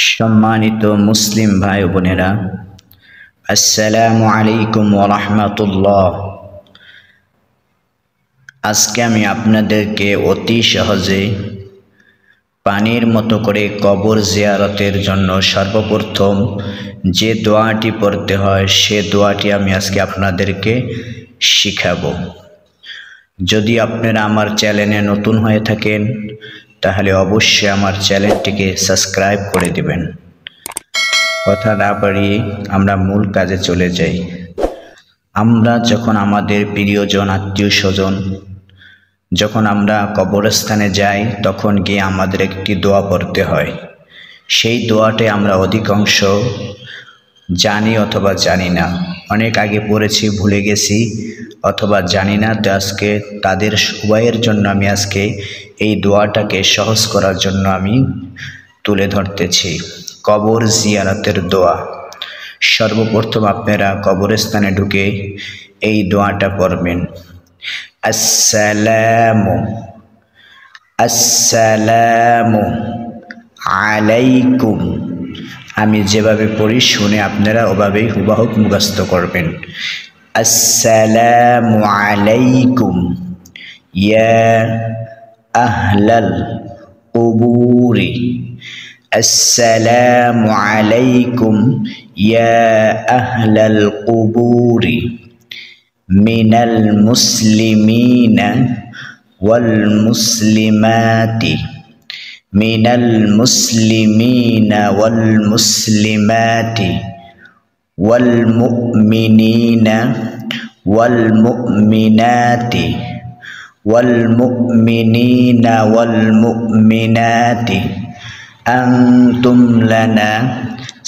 সম্মানিত মুসলিম ভাই বোনেরা, আসসালামু আলাইকুম ওয়া রাহমাতুল্লাহ। আজকে আমি আপনাদেরকে অতি সহজে পানির মতো করে কবর জিয়ারতের জন্য সর্বপ্রথম যে দোয়াটি পড়তে হয় সে দোয়াটি আমি আজকে আপনাদেরকে শিখাবো। যদি আপনারা আমার চ্যানেলে নতুন হয়ে থাকেন তাহলে অবশ্যই আমার চ্যানেলটিকে সাবস্ক্রাইব করে দিবেন। কথা না বাড়িয়ে আমরা মূল কাজে চলে যাই। আমরা যখন আমাদের প্রিয়জন আত্মীয় স্বজন যখন আমরা কবরস্থানে যাই তখন গিয়ে আমাদের একটি দোয়া পড়তে হয়। সেই দোয়াটি আমরা অধিকাংশ জানি অথবা জানি না, অনেক আগে পড়েছি ভুলে গেছি অথবা জানি না। তো আজকে তাদের উভয়ের জন্য আমি আজকে এই দোয়াটাকে সহজ করার জন্য আমি তুলে ধরতেছি। কবর জিয়ারতের দোয়া। সর্বপ্রথম আপনারা কবরস্থানে ঢুকে এই দোয়াটা পড়বেন। আসসালামু আসসালামু আলাইকুম। আমি যেভাবে পড়ি শুনে আপনারা ওভাবেই হুবহু মুখস্থ করবেন। আসসালামু আলাইকুম ইয়া আহলাল কুবুরি। আসসালামু আলাইকুম ইয়া আহলাল কুবুরি মিনাল মুসলিমিনা ওয়াল মুসলিমাতি মিনাল মুসলিমিনা ওয়াল মুসলিমাতি ওয়াল মুমিনিনা ওয়াল মুমিনাতি ওয়াল মুমিনিনা ওয়াল মুমিনাতি আনতুম লানা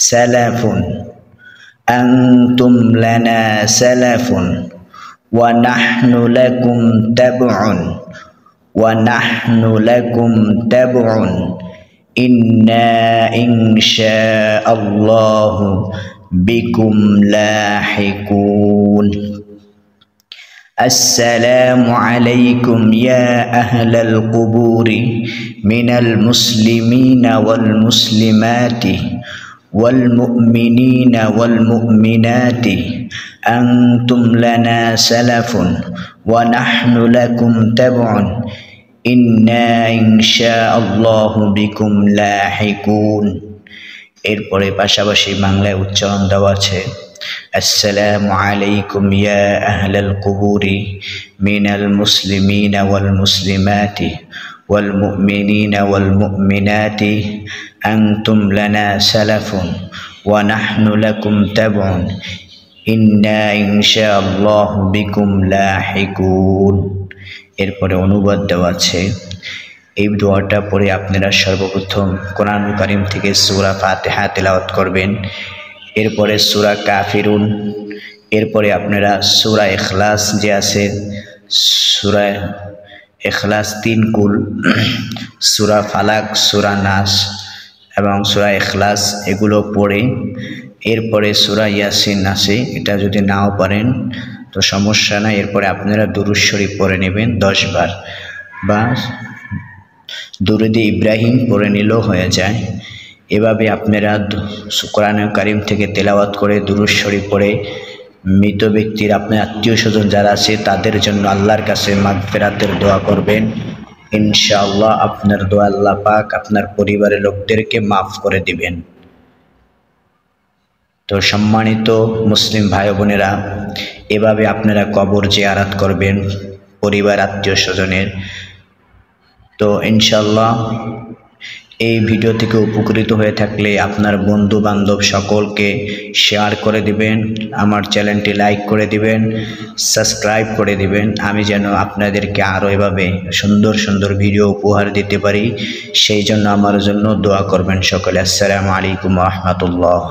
সালাফুন আনতুম লানা সালাফুন ওয়া নাহনু লাকুম তাবউন ওয়া নাহনু লাকুম তাবউন ইন্না ইনশাআল্লাহু বিকুম লাহিকুন। আসসালামু আলাইকুম ইয়া আহলাল কুবুরি মিনাল মুসলিমিনা ওয়াল মুসলিমাতি ওয়াল মুমিনিনা ওয়াল মুমিনাতি আনতুম লানা সালাফুন ওয়া নাহনু লাকুম তাবউন ইন্না ইনশাআল্লাহু বিকুম লাহিকুন। এরপরে পাশাপাশি বাংলায় উচ্চারণ দেওয়া আছে। আসসালামু আলাইকুম ইয়া আহলাল কুবুরি মিনাল মুসলিমিনা ওয়াল মুসলিমাতি ওয়াল মুমিনিনা ওয়াল মুমিনাতি আনতুম লানা সালাফুন ওয়া নাহনু লাকুম তাবউন ইন্না ইনশাআল্লাহু বিকুম লাহিকুন। এরপরে অনুবাদ দেওয়া আছে। এই দোয়াটা পড়ে আপনারা সর্বপ্রথম কোরআন কারীম থেকে সূরা ফাতিহা তেলাওয়াত করবেন। এরপরে সূরা কাফিরুন, এরপরে আপনারা সূরা ইখলাস যে আছে সূরা ইখলাস 3 কুল, সূরা ফালাক, সূরা নাস এবং সূরা ইখলাস এগুলো পড়ে এরপরে সূরা ইয়াসিন আছে। এটা যদি নাও পারেন তো সমস্যা নাই। এরপরে আপনারা দুরূদ শরীফ পড়ে নেবেন 10 বার বা দুরূদে ইব্রাহিম পড়ে নিলেও হয়ে যায়। এভাবে আপনারা কোরআন কারীম থেকে তেলাওয়াত করে দুরূদ শরীফ পড়ে মৃত ব্যক্তির আপনার আত্মীয় স্বজন যারা আছে তাদের জন্য আল্লাহর কাছে মাগফিরাতের দোয়া করবেন। ইনশাআল্লাহ আপনার দোয়া আল্লাহ পাক আপনার পরিবারের লোকদেরকে মাফ করে দিবেন। তো সম্মানিত মুসলিম ভাই বোনেরা, এভাবে আপনারা কবর জিয়ারত করবেন পরিবার আত্মীয় স্বজনের। তো ইনশাআল্লাহ এই ভিডিও থেকে উপকৃত হয়ে থাকলে আপনার বন্ধু বান্ধব সকলকে শেয়ার করে দিবেন, আমার চ্যানেলটি লাইক করে দিবেন, সাবস্ক্রাইব করে দিবেন, আমি যেন আপনাদেরকে আরও এভাবে সুন্দর সুন্দর ভিডিও উপহার দিতে পারি সেই জন্য আমার জন্য দোয়া করবেন সকলে। আসসালামু আলাইকুম ওয়া রাহমাতুল্লাহ।